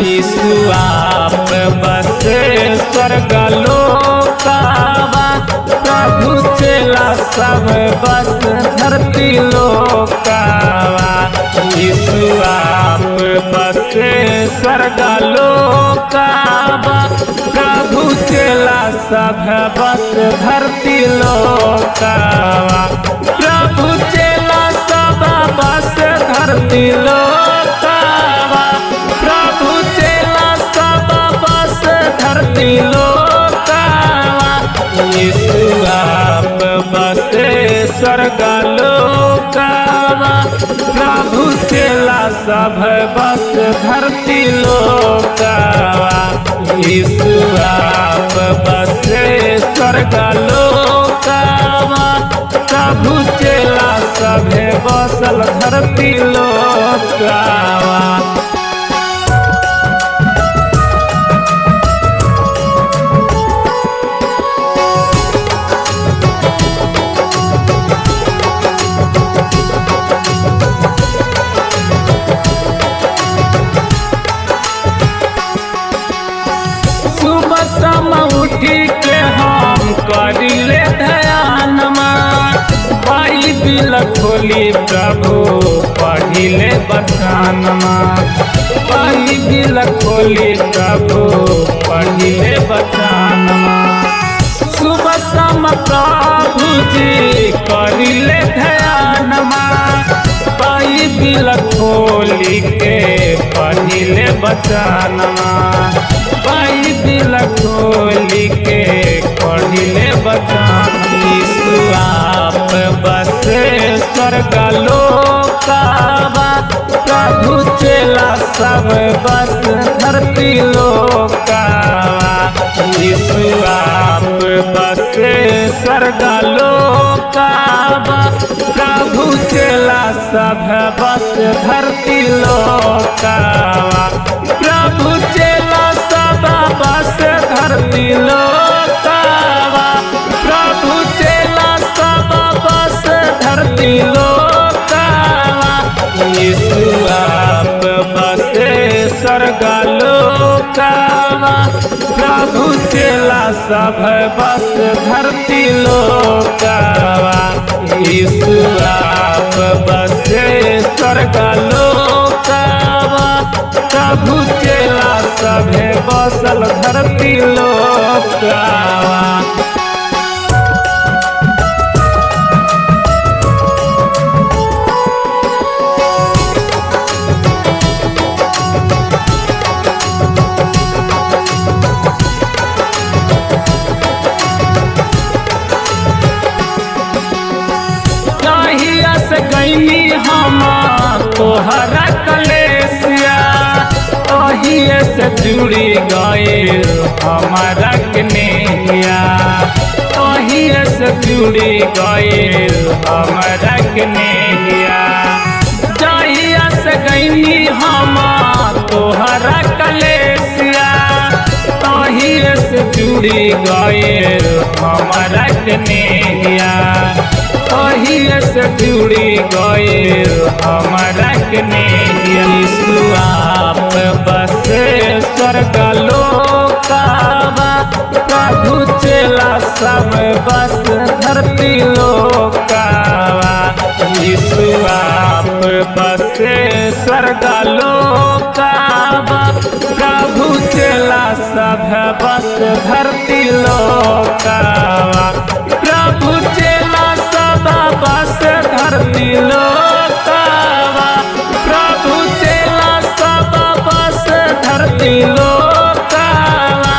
यीशु आप बसे स्वर्ग लोकावा, प्रभु चेला सब बस धरती लोकावा। यीशु आप बसे स्वर्ग लोकावा, प्रभु चेला सब बस धरती लोकावा। प्रभु चेला सब बस धरती लोकावा, प्रभु चेला सब बस धरती लोकावा। यीशु आप बसे स्वर्ग लोकावा, प्रभु चेला सब बस धरती लोकावा। यीशु आप बसे स्वर्ग लोकावा, प्रभु चेला सभे बसल धरती लोकावा। सुबह शाम उठी के हम करिले ध्यानमा, बाइबिल खोली प्रभु पढ़िले बचनमा। बाइबिल खोली प्रभु पढ़िले बचनमा। सुबह शाम प्रभु जी करिले ध्यानमा, बाइबिल खोली के पढ़िले बचनमा। बाइबिल खोली के पढ़िले बचन। यीशु आप बसे स्वर्ग लोकावा, प्रभु चेला सब बस धरती लोकावा। यीशु आप बसे स्वर्ग लोकावा, प्रभु चेला सब बस धरती लोकावा। प्रभु चेला सब बस धरती लोकावा, प्रभु चेला सब बस धरती लोकावा। यीशु आप बसे स्वर्ग लोकावा, प्रभु चेला सब बस धरती लोकावा। यीशु आप बसे स्वर्ग लोकावा, प्रभु चेला सभे बसल धरती लोकावा। गईनी हम तोहरा कलेसिया, तोहिए से जुड़ी गए हमारा कन्हैया। तोहिए से जुड़ी गए हमारा कन्हैया। जहिया से गईनी हम तोहरा कलेसिया, तोहिए से जुड़ी गए हमारा कन्हैया। तोहिए से जुड़ी गए हमारा कन्हैया। यीशु आप बसे स्वर्ग लोकावा, प्रभु चेला सब बस धरती लोकावा। यीशु आप बसे स्वर्ग लोकावा, प्रभु चेला सब बस धरती लोकावा। प्रभु चेला सब बस धरती लोकावा, प्रभु चेला सब बस धरती लोकावा।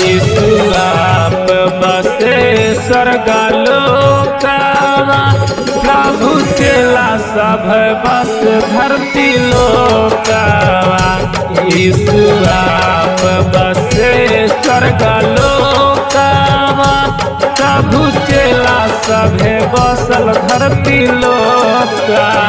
यीशु आप बसे स्वर्ग लोकावा, प्रभु चेला सब बस धरती लोकावा। यीशु आप बसे स्वर्ग लोकावा, प्रभु चेला सभे बसल धरती लोकावा।